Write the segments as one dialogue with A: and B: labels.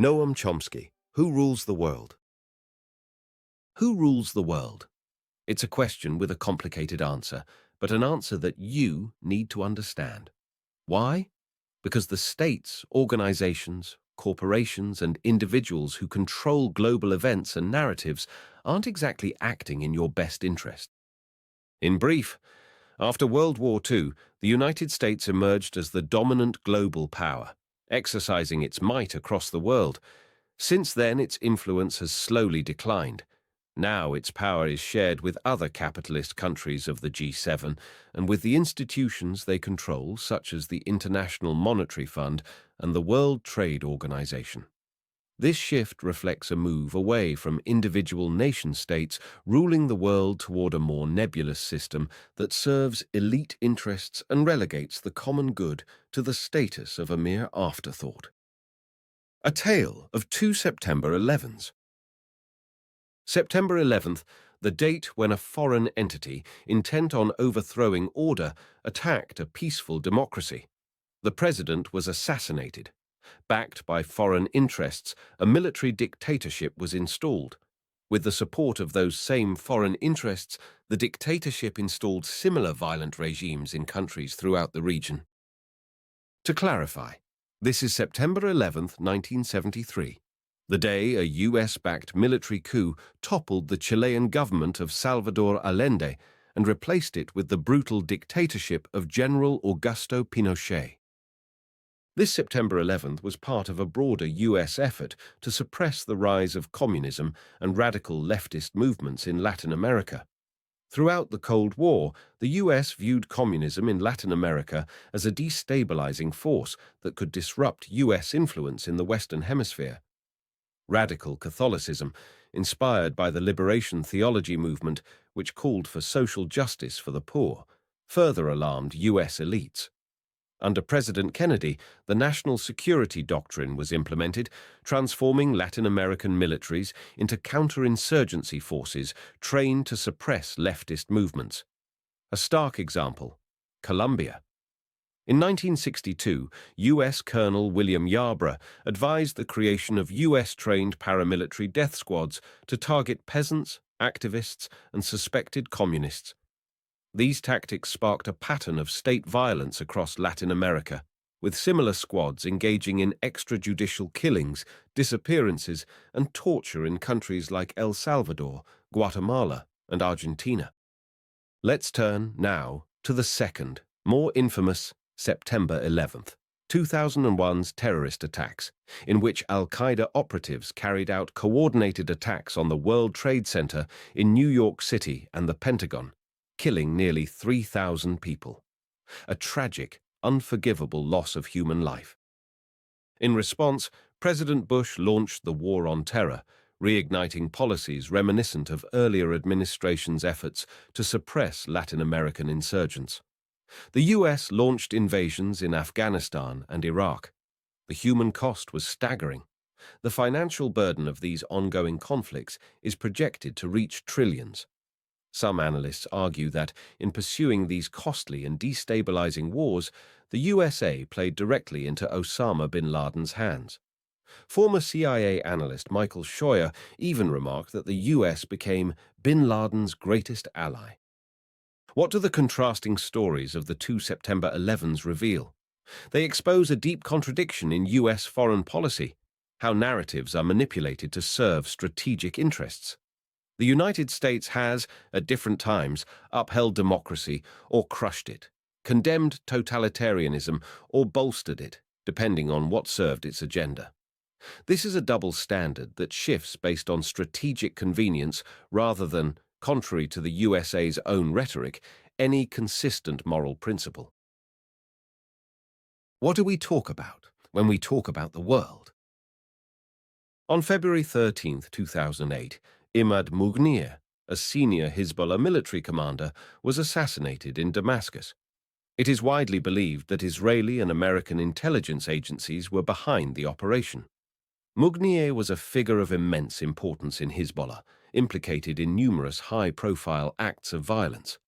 A: Noam Chomsky, Who Rules the World? Who rules the world? It's a question with a complicated answer, but an answer that you need to understand. Why? Because the states, organizations, corporations, and individuals who control global events and narratives aren't exactly acting in your best interest. In brief, after World War II, the United States emerged as the dominant global power, exercising its might across the world. Since then, its influence has slowly declined. Now its power is shared with other capitalist countries of the G7 and with the institutions they control, such as the International Monetary Fund and the World Trade Organization. This shift reflects a move away from individual nation-states ruling the world toward a more nebulous system that serves elite interests and relegates the common good to the status of a mere afterthought. A tale of two September 11s. September 11th, the date when a foreign entity, intent on overthrowing order, attacked a peaceful democracy. The president was assassinated. Backed by foreign interests, a military dictatorship was installed. With the support of those same foreign interests, the dictatorship installed similar violent regimes in countries throughout the region. To clarify, this is September 11th, 1973. The day a US-backed military coup toppled the Chilean government of Salvador Allende and replaced it with the brutal dictatorship of General Augusto Pinochet. This September 11th was part of a broader US effort to suppress the rise of communism and radical leftist movements in Latin America. Throughout the Cold War, the US viewed communism in Latin America as a destabilizing force that could disrupt US influence in the Western Hemisphere. Radical Catholicism, inspired by the liberation theology movement, which called for social justice for the poor, further alarmed US elites. Under President Kennedy, the national security doctrine was implemented, transforming Latin American militaries into counterinsurgency forces trained to suppress leftist movements. A stark example: Colombia. In 1962, U.S. Colonel William Yarborough advised the creation of U.S.-trained paramilitary death squads to target peasants, activists, and suspected communists. These tactics sparked a pattern of state violence across Latin America, with similar squads engaging in extrajudicial killings, disappearances, and torture in countries like El Salvador, Guatemala, and Argentina. Let's turn now to the second, more infamous September 11th, 2001's terrorist attacks, in which al-Qaeda operatives carried out coordinated attacks on the World Trade Center in New York City and the Pentagon, killing nearly 3,000 people. A tragic, unforgivable loss of human life. In response, President Bush launched the War on Terror, reigniting policies reminiscent of earlier administrations' efforts to suppress Latin American insurgents. The U.S. launched invasions in Afghanistan and Iraq. The human cost was staggering. The financial burden of these ongoing conflicts is projected to reach trillions. Some analysts argue that, in pursuing these costly and destabilizing wars, the USA played directly into Osama bin Laden's hands. Former CIA analyst Michael Scheuer even remarked that the US became bin Laden's greatest ally. What do the contrasting stories of the two September 11s reveal? They expose a deep contradiction in US foreign policy, how narratives are manipulated to serve strategic interests. The United States has, at different times, upheld democracy or crushed it, condemned totalitarianism or bolstered it, depending on what served its agenda. This is a double standard that shifts based on strategic convenience rather than, contrary to the USA's own rhetoric, any consistent moral principle. What do we talk about when we talk about the world? On February 13, 2008, Imad Mughniyeh, a senior Hezbollah military commander, was assassinated in Damascus. It is widely believed that Israeli and American intelligence agencies were behind the operation. Mughniyeh was a figure of immense importance in Hezbollah, implicated in numerous high-profile acts of violence.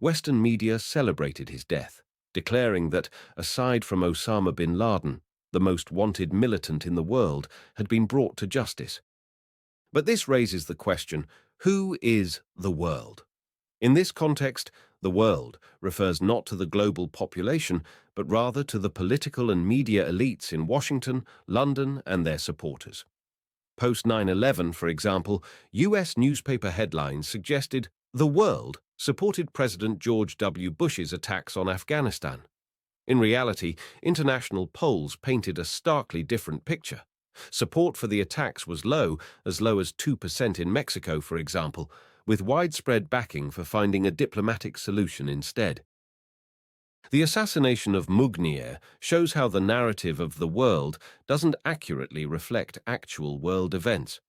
A: Western media celebrated his death, declaring that, aside from Osama bin Laden, the most wanted militant in the world, had been brought to justice. But this raises the question, who is the world? In this context, the world refers not to the global population, but rather to the political and media elites in Washington, London, and their supporters. Post 9/11, for example, US newspaper headlines suggested the world supported President George W. Bush's attacks on Afghanistan. In reality, international polls painted a starkly different picture. Support for the attacks was low as 2% in Mexico, for example, with widespread backing for finding a diplomatic solution instead. The assassination of Mugnier shows how the narrative of the world doesn't accurately reflect actual world events.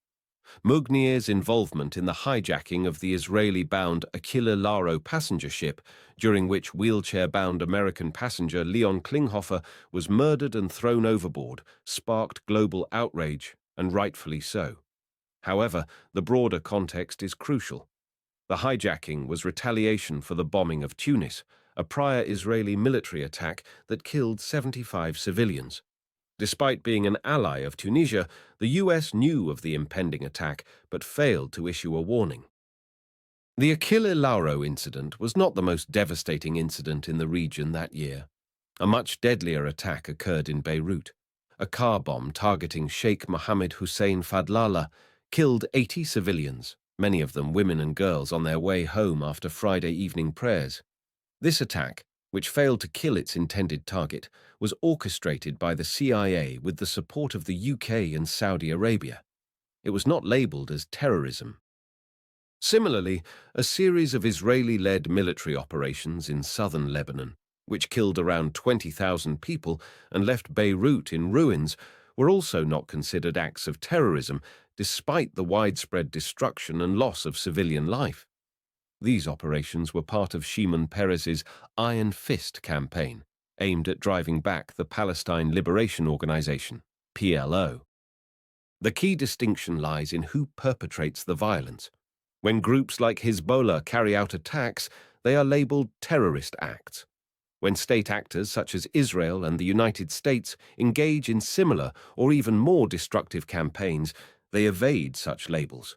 A: Mugnier's involvement in the hijacking of the Israeli-bound Achille Lauro passenger ship, during which wheelchair-bound American passenger Leon Klinghoffer was murdered and thrown overboard, sparked global outrage, and rightfully so. However, the broader context is crucial. The hijacking was retaliation for the bombing of Tunis, a prior Israeli military attack that killed 75 civilians. Despite being an ally of Tunisia, the US knew of the impending attack but failed to issue a warning. The Achille Lauro incident was not the most devastating incident in the region that year. A much deadlier attack occurred in Beirut. A car bomb targeting Sheikh Mohammed Hussein Fadlallah killed 80 civilians, many of them women and girls on their way home after Friday evening prayers. This attack, which failed to kill its intended target, was orchestrated by the CIA with the support of the UK and Saudi Arabia. It was not labeled as terrorism. Similarly, a series of Israeli-led military operations in southern Lebanon, which killed around 20,000 people and left Beirut in ruins, were also not considered acts of terrorism, despite the widespread destruction and loss of civilian life. These operations were part of Shimon Peres's Iron Fist campaign, aimed at driving back the Palestine Liberation Organization, PLO. The key distinction lies in who perpetrates the violence. When groups like Hezbollah carry out attacks, they are labeled terrorist acts. When state actors such as Israel and the United States engage in similar or even more destructive campaigns, they evade such labels.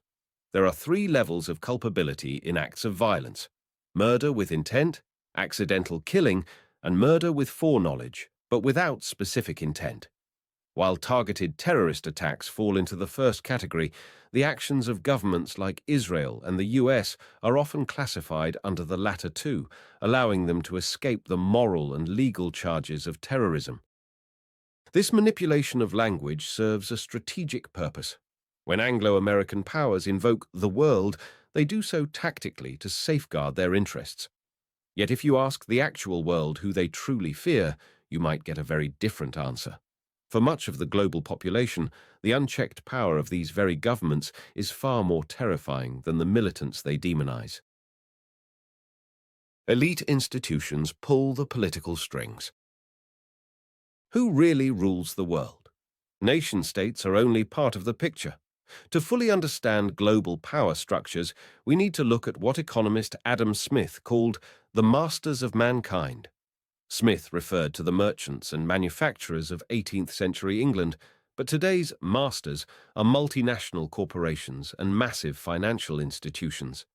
A: There are 3 levels of culpability in acts of violence: murder with intent, accidental killing, and murder with foreknowledge, but without specific intent. While targeted terrorist attacks fall into the first category, the actions of governments like Israel and the US are often classified under the latter 2, allowing them to escape the moral and legal charges of terrorism. This manipulation of language serves a strategic purpose. When Anglo-American powers invoke the world, they do so tactically to safeguard their interests. Yet if you ask the actual world who they truly fear, you might get a very different answer. For much of the global population, the unchecked power of these very governments is far more terrifying than the militants they demonize. Elite institutions pull the political strings. Who really rules the world? Nation-states are only part of the picture. To fully understand global power structures, we need to look at what economist Adam Smith called the masters of mankind. Smith referred to the merchants and manufacturers of 18th century England, but today's masters are multinational corporations and massive financial institutions.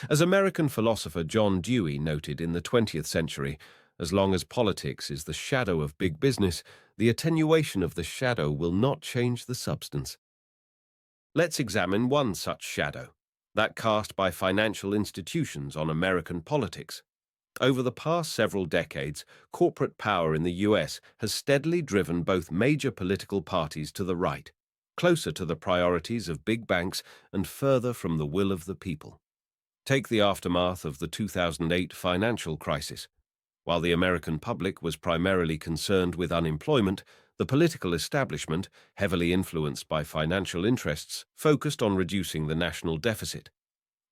A: As American philosopher John Dewey noted in the 20th century, as long as politics is the shadow of big business, the attenuation of the shadow will not change the substance. Let's examine one such shadow, that cast by financial institutions on American politics. Over the past several decades, corporate power in the US has steadily driven both major political parties to the right, closer to the priorities of big banks and further from the will of the people. Take the aftermath of the 2008 financial crisis. While the American public was primarily concerned with unemployment, the political establishment, heavily influenced by financial interests, focused on reducing the national deficit.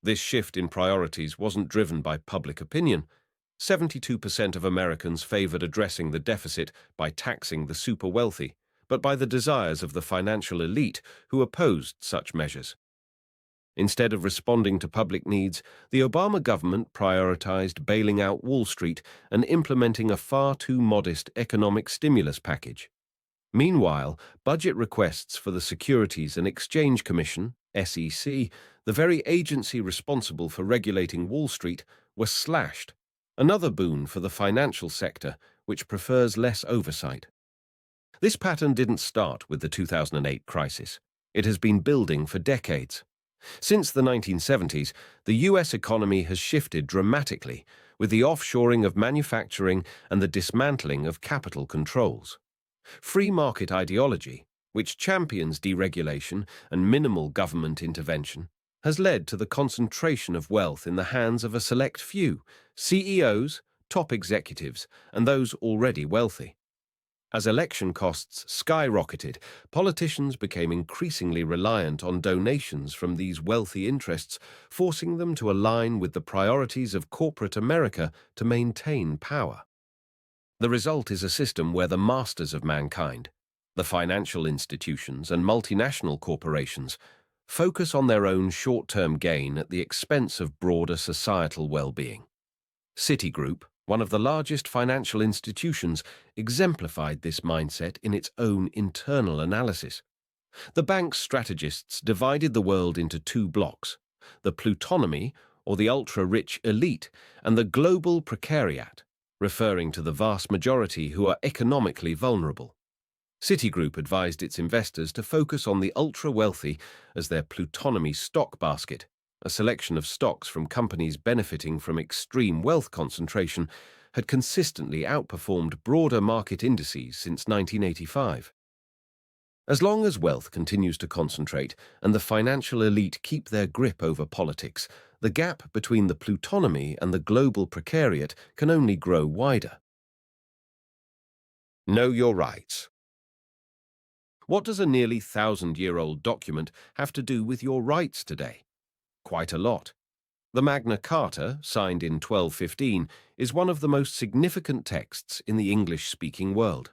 A: This shift in priorities wasn't driven by public opinion. 72% of Americans favored addressing the deficit by taxing the super wealthy, but by the desires of the financial elite who opposed such measures. Instead of responding to public needs, the Obama government prioritized bailing out Wall Street and implementing a far too modest economic stimulus package. Meanwhile, budget requests for the Securities and Exchange Commission, SEC, the very agency responsible for regulating Wall Street, were slashed, another boon for the financial sector, which prefers less oversight. This pattern didn't start with the 2008 crisis. It has been building for decades. Since the 1970s, the US economy has shifted dramatically with the offshoring of manufacturing and the dismantling of capital controls. Free market ideology, which champions deregulation and minimal government intervention, has led to the concentration of wealth in the hands of a select few, CEOs, top executives, and those already wealthy. As election costs skyrocketed, politicians became increasingly reliant on donations from these wealthy interests, forcing them to align with the priorities of corporate America to maintain power. The result is a system where the masters of mankind, the financial institutions and multinational corporations, focus on their own short-term gain at the expense of broader societal well-being. Citigroup, one of the largest financial institutions, exemplified this mindset in its own internal analysis. The bank's strategists divided the world into two blocks: the plutonomy, or the ultra-rich elite, and the global precariat, referring to the vast majority who are economically vulnerable. Citigroup advised its investors to focus on the ultra-wealthy as their plutonomy stock basket, a selection of stocks from companies benefiting from extreme wealth concentration, had consistently outperformed broader market indices since 1985. As long as wealth continues to concentrate and the financial elite keep their grip over politics, the gap between the plutonomy and the global precariat can only grow wider. Know your rights. What does a nearly 1,000-year-old document have to do with your rights today? Quite a lot. The Magna Carta, signed in 1215, is one of the most significant texts in the English-speaking world.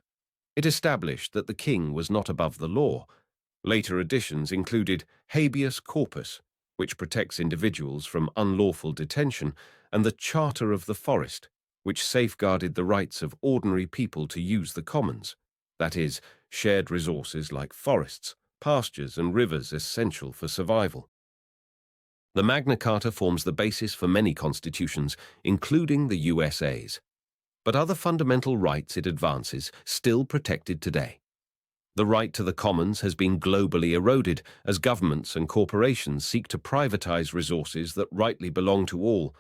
A: It established that the king was not above the law. Later additions included habeas corpus, which protects individuals from unlawful detention, and the Charter of the Forest, which safeguarded the rights of ordinary people to use the commons, that is, shared resources like forests, pastures, and rivers essential for survival. The Magna Carta forms the basis for many constitutions, including the USA's. But other fundamental rights it advances still protected today. The right to the commons has been globally eroded as governments and corporations seek to privatize resources that rightly belong to all.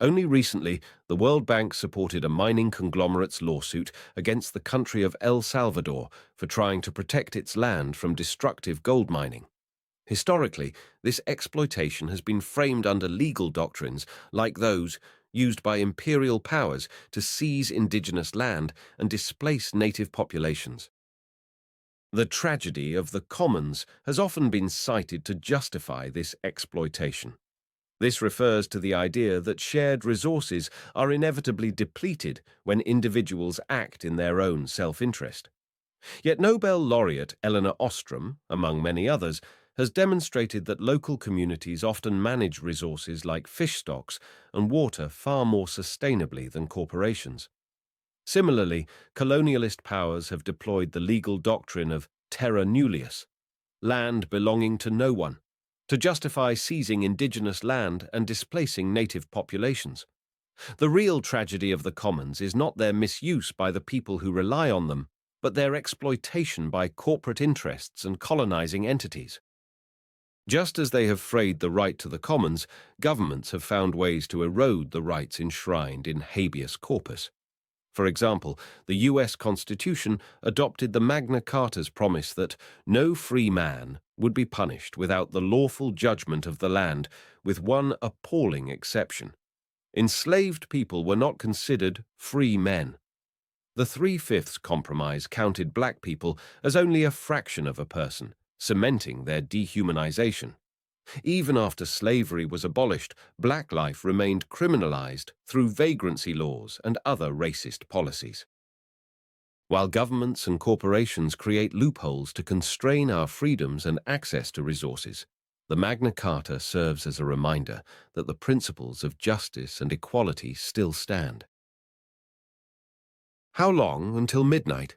A: Only recently, the World Bank supported a mining conglomerate's lawsuit against the country of El Salvador for trying to protect its land from destructive gold mining. Historically, this exploitation has been framed under legal doctrines like those used by imperial powers to seize indigenous land and displace native populations. The tragedy of the commons has often been cited to justify this exploitation. This refers to the idea that shared resources are inevitably depleted when individuals act in their own self-interest. Yet Nobel laureate Elinor Ostrom, among many others, has demonstrated that local communities often manage resources like fish stocks and water far more sustainably than corporations. Similarly, colonialist powers have deployed the legal doctrine of terra nullius, land belonging to no one, to justify seizing indigenous land and displacing native populations. The real tragedy of the commons is not their misuse by the people who rely on them, but their exploitation by corporate interests and colonizing entities. Just as they have frayed the right to the commons, governments have found ways to erode the rights enshrined in habeas corpus. For example, the US Constitution adopted the Magna Carta's promise that no free man would be punished without the lawful judgment of the land, with one appalling exception. Enslaved people were not considered free men. The 3/5 compromise counted black people as only a fraction of a person, cementing their dehumanization. Even after slavery was abolished, black life remained criminalized through vagrancy laws and other racist policies. While governments and corporations create loopholes to constrain our freedoms and access to resources, the Magna Carta serves as a reminder that the principles of justice and equality still stand. How long until midnight?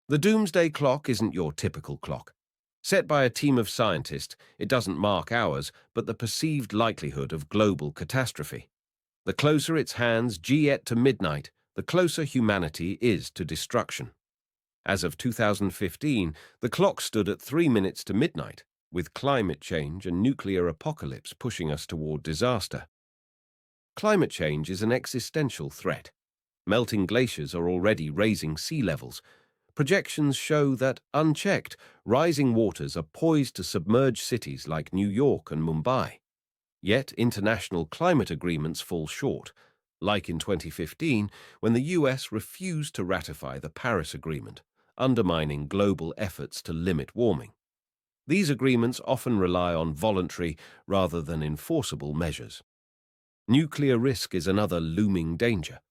A: The doomsday clock isn't your typical clock. Set by a team of scientists, it doesn't mark hours, but the perceived likelihood of global catastrophe. The closer its hands get to midnight, the closer humanity is to destruction. As of 2015, the clock stood at 3 minutes to midnight, with climate change and nuclear apocalypse pushing us toward disaster. Climate change is an existential threat. Melting glaciers are already raising sea levels. Projections show that, unchecked, rising waters are poised to submerge cities like New York and Mumbai. Yet international climate agreements fall short, like in 2015 when the US refused to ratify the Paris Agreement, undermining global efforts to limit warming. These agreements often rely on voluntary rather than enforceable measures. Nuclear risk is another looming danger.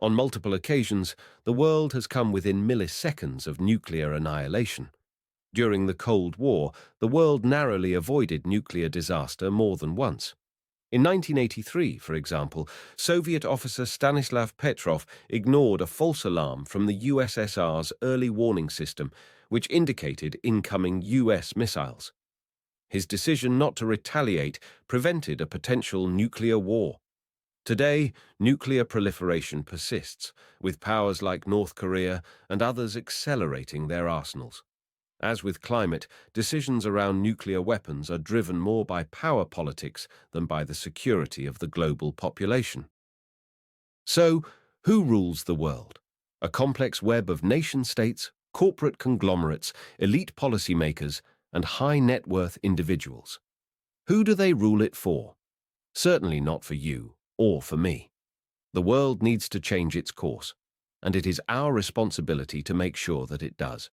A: On multiple occasions, the world has come within milliseconds of nuclear annihilation. During the Cold War, the world narrowly avoided nuclear disaster more than once. In 1983, for example, Soviet officer Stanislav Petrov ignored a false alarm from the USSR's early warning system, which indicated incoming US missiles. His decision not to retaliate prevented a potential nuclear war. Today, nuclear proliferation persists, with powers like North Korea and others accelerating their arsenals. As with climate, decisions around nuclear weapons are driven more by power politics than by the security of the global population. So, who rules the world? A complex web of nation-states, corporate conglomerates, elite policymakers, and high-net-worth individuals. Who do they rule it for? Certainly not for you or for me. The world needs to change its course, and it is our responsibility to make sure that it does.